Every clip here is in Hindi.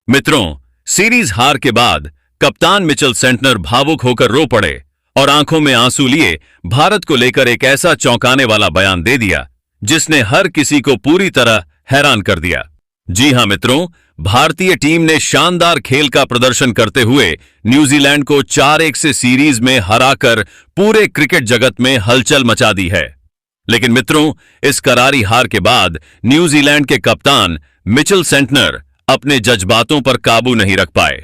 मित्रों, सीरीज हार के बाद कप्तान मिचेल सेंटनर भावुक होकर रो पड़े और आंखों में आंसू लिए भारत को लेकर एक ऐसा चौंकाने वाला बयान दे दिया जिसने हर किसी को पूरी तरह हैरान कर दिया। जी हां मित्रों, भारतीय टीम ने शानदार खेल का प्रदर्शन करते हुए न्यूजीलैंड को 4-1 से सीरीज में हराकर पूरे क्रिकेट जगत में हलचल मचा दी है। लेकिन मित्रों, इस करारी हार के बाद न्यूजीलैंड के कप्तान मिचेल सेंटनर अपने जज्बातों पर काबू नहीं रख पाए।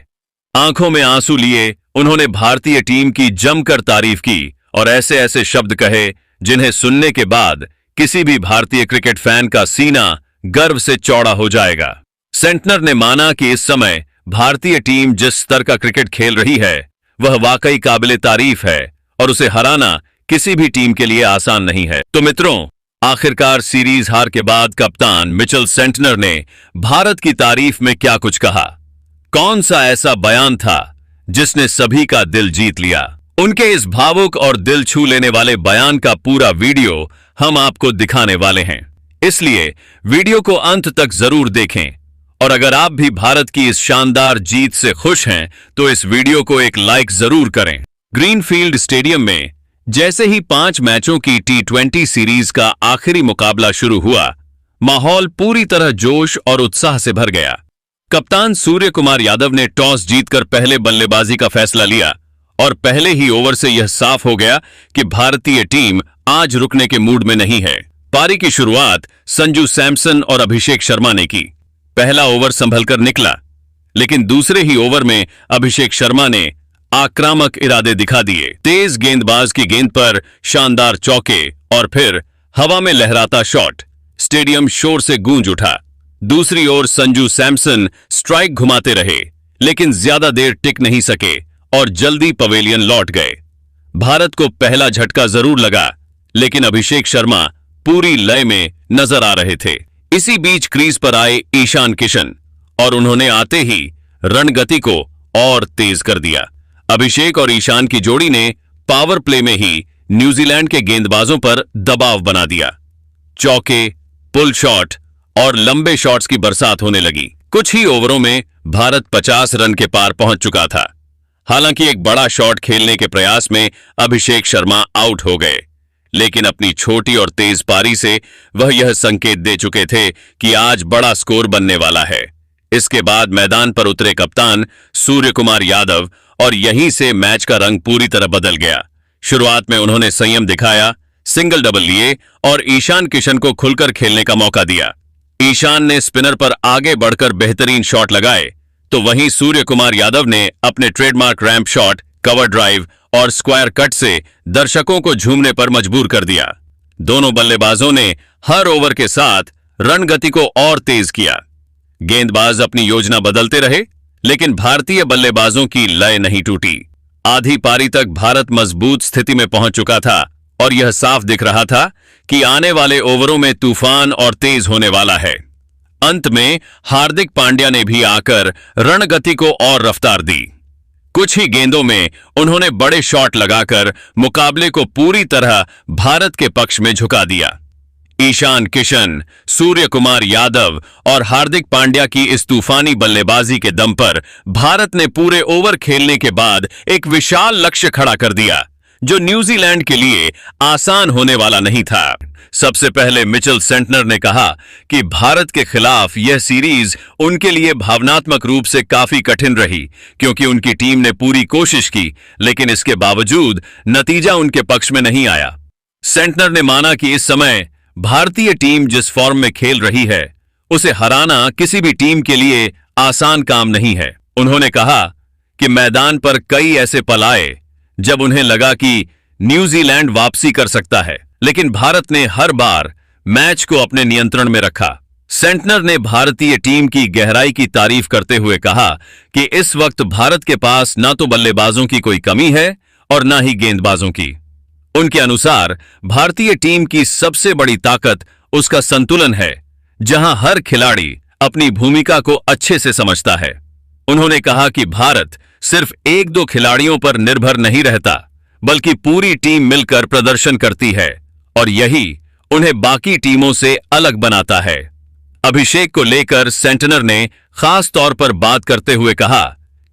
आंखों में आंसू लिए उन्होंने भारतीय टीम की जमकर तारीफ की और ऐसे ऐसे शब्द कहे जिन्हें सुनने के बाद किसी भी भारतीय क्रिकेट फैन का सीना गर्व से चौड़ा हो जाएगा। सेंटनर ने माना कि इस समय भारतीय टीम जिस स्तर का क्रिकेट खेल रही है वह वाकई काबिले तारीफ है और उसे हराना किसी भी टीम के लिए आसान नहीं है। तो मित्रों, आखिरकार सीरीज हार के बाद कप्तान मिचेल सेंटनर ने भारत की तारीफ में क्या कुछ कहा? कौन सा ऐसा बयान था जिसने सभी का दिल जीत लिया? उनके इस भावुक और दिल छू लेने वाले बयान का पूरा वीडियो हम आपको दिखाने वाले हैं, इसलिए वीडियो को अंत तक जरूर देखें। और अगर आप भी भारत की इस शानदार जीत से खुश हैं तो इस वीडियो को एक लाइक जरूर करें। ग्रीनफील्ड स्टेडियम में जैसे ही 5 मैचों की T20 सीरीज का आखिरी मुकाबला शुरू हुआ, माहौल पूरी तरह जोश और उत्साह से भर गया। कप्तान सूर्य कुमार यादव ने टॉस जीतकर पहले बल्लेबाजी का फैसला लिया और पहले ही ओवर से यह साफ हो गया कि भारतीय टीम आज रुकने के मूड में नहीं है। पारी की शुरुआत संजू सैमसन और अभिषेक शर्मा ने की। पहला ओवर संभलकर निकला, लेकिन दूसरे ही ओवर में अभिषेक शर्मा ने आक्रामक इरादे दिखा दिए। तेज गेंदबाज की गेंद पर शानदार चौके और फिर हवा में लहराता शॉट। स्टेडियम शोर से गूंज उठा। दूसरी ओर संजू सैमसन स्ट्राइक घुमाते रहे, लेकिन ज्यादा देर टिक नहीं सके और जल्दी पवेलियन लौट गए। भारत को पहला झटका जरूर लगा, लेकिन अभिषेक शर्मा पूरी लय में नजर आ रहे थे। इसी बीच क्रीज पर आए ईशान किशन और उन्होंने आते ही रणगति को और तेज कर दिया। अभिषेक और ईशान की जोड़ी ने पावर प्ले में ही न्यूजीलैंड के गेंदबाजों पर दबाव बना दिया। चौके, पुल शॉट और लंबे शॉट्स की बरसात होने लगी। कुछ ही ओवरों में भारत 50 रन के पार पहुंच चुका था। हालांकि एक बड़ा शॉट खेलने के प्रयास में अभिषेक शर्मा आउट हो गए, लेकिन अपनी छोटी और तेज पारी से वह यह संकेत दे चुके थे कि आज बड़ा स्कोर बनने वाला है। इसके बाद मैदान पर उतरे कप्तान सूर्य कुमार यादव और यहीं से मैच का रंग पूरी तरह बदल गया। शुरुआत में उन्होंने संयम दिखाया, सिंगल डबल लिए और ईशान किशन को खुलकर खेलने का मौका दिया। ईशान ने स्पिनर पर आगे बढ़कर बेहतरीन शॉट लगाए, तो वहीं सूर्य कुमार यादव ने अपने trademark ramp shot, cover drive और स्क्वायर कट से दर्शकों को झूमने पर मजबूर कर दिया। दोनों बल्लेबाजों ने हर ओवर के साथ रन गति को और तेज किया। गेंदबाज अपनी योजना बदलते रहे, लेकिन भारतीय बल्लेबाजों की लय नहीं टूटी। आधी पारी तक भारत मजबूत स्थिति में पहुंच चुका था और यह साफ दिख रहा था कि आने वाले ओवरों में तूफान और तेज होने वाला है। अंत में हार्दिक पांड्या ने भी आकर रणगति को और रफ्तार दी। कुछ ही गेंदों में उन्होंने बड़े शॉट लगाकर मुकाबले को पूरी तरह भारत के पक्ष में झुका दिया। ईशान किशन, सूर्य कुमार यादव और हार्दिक पांड्या की इस तूफानी बल्लेबाजी के दम पर भारत ने पूरे ओवर खेलने के बाद एक विशाल लक्ष्य खड़ा कर दिया, जो न्यूजीलैंड के लिए आसान होने वाला नहीं था। सबसे पहले मिचेल सेंटनर ने कहा कि भारत के खिलाफ यह सीरीज उनके लिए भावनात्मक रूप से काफी कठिन रही, क्योंकि उनकी टीम ने पूरी कोशिश की, लेकिन इसके बावजूद नतीजा उनके पक्ष में नहीं आया। सेंटनर ने माना कि इस समय भारतीय टीम जिस फॉर्म में खेल रही है उसे हराना किसी भी टीम के लिए आसान काम नहीं है। उन्होंने कहा कि मैदान पर कई ऐसे पल आए जब उन्हें लगा कि न्यूजीलैंड वापसी कर सकता है, लेकिन भारत ने हर बार मैच को अपने नियंत्रण में रखा। सेंटनर ने भारतीय टीम की गहराई की तारीफ करते हुए कहा कि इस वक्त भारत के पास न तो बल्लेबाजों की कोई कमी है और न ही गेंदबाजों की। उनके अनुसार भारतीय टीम की सबसे बड़ी ताकत उसका संतुलन है, जहां हर खिलाड़ी अपनी भूमिका को अच्छे से समझता है। उन्होंने कहा कि भारत सिर्फ 1-2 खिलाड़ियों पर निर्भर नहीं रहता, बल्कि पूरी टीम मिलकर प्रदर्शन करती है और यही उन्हें बाकी टीमों से अलग बनाता है। अभिषेक को लेकर सेंटनर ने खास तौर पर बात करते हुए कहा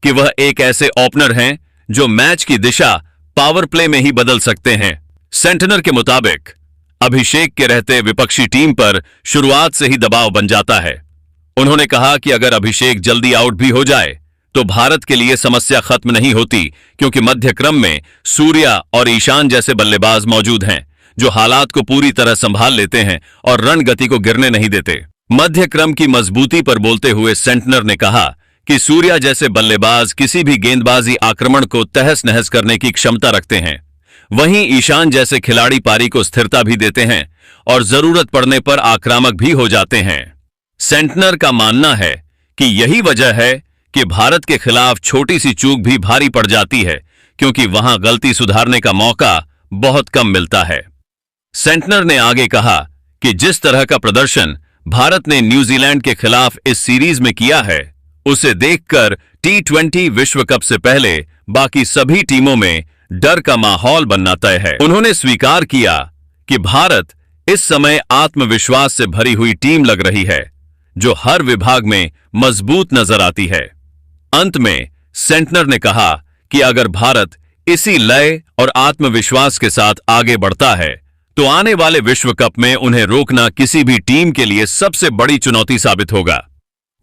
कि वह एक ऐसे ओपनर हैं जो मैच की दिशा पावर प्ले में ही बदल सकते हैं। सेंटनर के मुताबिक अभिषेक के रहते विपक्षी टीम पर शुरुआत से ही दबाव बन जाता है। उन्होंने कहा कि अगर अभिषेक जल्दी आउट भी हो जाए तो भारत के लिए समस्या खत्म नहीं होती, क्योंकि मध्य क्रम में सूर्या और ईशान जैसे बल्लेबाज मौजूद हैं जो हालात को पूरी तरह संभाल लेते हैं और रन गति को गिरने नहीं देते। मध्य क्रम की मजबूती पर बोलते हुए सेंटनर ने कहा कि सूर्या जैसे बल्लेबाज किसी भी गेंदबाजी आक्रमण को तहस नहस करने की क्षमता रखते हैं। वहीं ईशान जैसे खिलाड़ी पारी को स्थिरता भी देते हैं और जरूरत पड़ने पर आक्रामक भी हो जाते हैं। सेंटनर का मानना है कि यही वजह है कि भारत के खिलाफ छोटी सी चूक भी भारी पड़ जाती है, क्योंकि वहां गलती सुधारने का मौका बहुत कम मिलता है। सेंटनर ने आगे कहा कि जिस तरह का प्रदर्शन भारत ने न्यूजीलैंड के खिलाफ इस सीरीज में किया है, उसे देखकर T20 विश्व कप से पहले बाकी सभी टीमों में डर का माहौल बनना तय है। उन्होंने स्वीकार किया कि भारत इस समय आत्मविश्वास से भरी हुई टीम लग रही है, जो हर विभाग में मजबूत नजर आती है। अंत में सेंटनर ने कहा कि अगर भारत इसी लय और आत्मविश्वास के साथ आगे बढ़ता है तो आने वाले विश्व कप में उन्हें रोकना किसी भी टीम के लिए सबसे बड़ी चुनौती साबित होगा।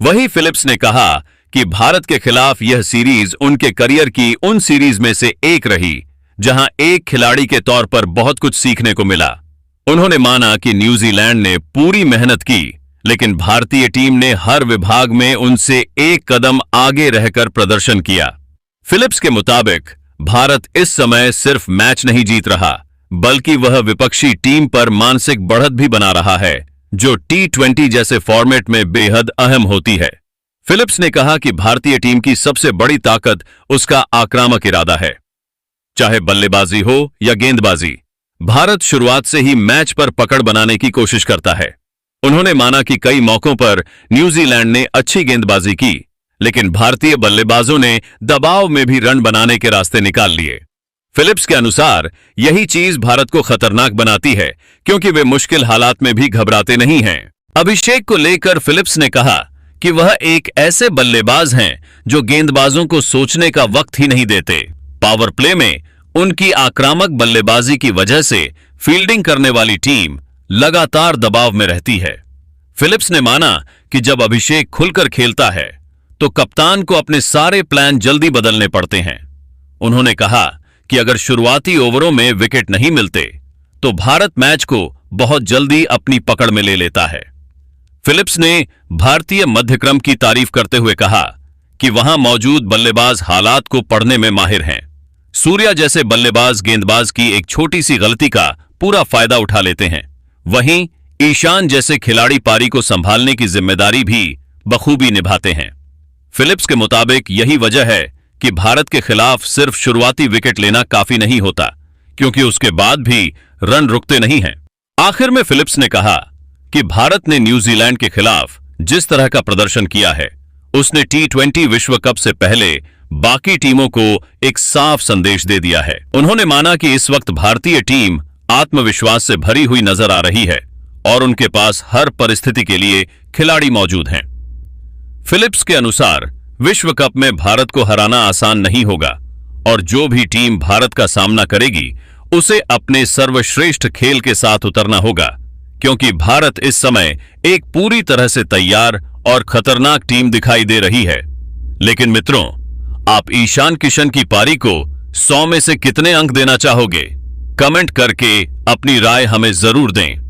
वहीं फिलिप्स ने कहा कि भारत के खिलाफ यह सीरीज उनके करियर की उन सीरीज में से एक रही जहां एक खिलाड़ी के तौर पर बहुत कुछ सीखने को मिला। उन्होंने माना कि न्यूजीलैंड ने पूरी मेहनत की, लेकिन भारतीय टीम ने हर विभाग में उनसे एक कदम आगे रहकर प्रदर्शन किया। फिलिप्स के मुताबिक भारत इस समय सिर्फ मैच नहीं जीत रहा, बल्कि वह विपक्षी टीम पर मानसिक बढ़त भी बना रहा है, जो T20 जैसे फॉर्मेट में बेहद अहम होती है। फिलिप्स ने कहा कि भारतीय टीम की सबसे बड़ी ताकत उसका आक्रामक इरादा है। चाहे बल्लेबाजी हो या गेंदबाजी, भारत शुरुआत से ही मैच पर पकड़ बनाने की कोशिश करता है। उन्होंने माना कि कई मौकों पर न्यूजीलैंड ने अच्छी गेंदबाजी की, लेकिन भारतीय बल्लेबाजों ने दबाव में भी रन बनाने के रास्ते निकाल लिए। फिलिप्स के अनुसार यही चीज भारत को खतरनाक बनाती है, क्योंकि वे मुश्किल हालात में भी घबराते नहीं हैं। अभिषेक को लेकर फिलिप्स ने कहा कि वह एक ऐसे बल्लेबाज हैं जो गेंदबाजों को सोचने का वक्त ही नहीं देते। पावर प्ले में उनकी आक्रामक बल्लेबाजी की वजह से फील्डिंग करने वाली टीम लगातार दबाव में रहती है। फिलिप्स ने माना कि जब अभिषेक खुलकर खेलता है तो कप्तान को अपने सारे प्लान जल्दी बदलने पड़ते हैं। उन्होंने कहा कि अगर शुरुआती ओवरों में विकेट नहीं मिलते तो भारत मैच को बहुत जल्दी अपनी पकड़ में ले लेता है। फिलिप्स ने भारतीय मध्यक्रम की तारीफ करते हुए कहा कि वहां मौजूद बल्लेबाज हालात को पढ़ने में माहिर हैं। सूर्या जैसे बल्लेबाज गेंदबाज की एक छोटी सी गलती का पूरा फायदा उठा लेते हैं। वहीं ईशान जैसे खिलाड़ी पारी को संभालने की जिम्मेदारी भी बखूबी निभाते हैं। फिलिप्स के मुताबिक यही वजह है कि भारत के खिलाफ सिर्फ शुरुआती विकेट लेना काफी नहीं होता, क्योंकि उसके बाद भी रन रुकते नहीं हैं। आखिर में फिलिप्स ने कहा कि भारत ने न्यूजीलैंड के खिलाफ जिस तरह का प्रदर्शन किया है, उसने T20 विश्व कप से पहले बाकी टीमों को एक साफ संदेश दे दिया है। उन्होंने माना कि इस वक्त भारतीय टीम आत्मविश्वास से भरी हुई नजर आ रही है और उनके पास हर परिस्थिति के लिए खिलाड़ी मौजूद हैं। फिलिप्स के अनुसार विश्व कप में भारत को हराना आसान नहीं होगा और जो भी टीम भारत का सामना करेगी उसे अपने सर्वश्रेष्ठ खेल के साथ उतरना होगा, क्योंकि भारत इस समय एक पूरी तरह से तैयार और खतरनाक टीम दिखाई दे रही है। लेकिन मित्रों, आप ईशान किशन की पारी को 100 में से कितने अंक देना चाहोगे? कमेंट करके अपनी राय हमें जरूर दें।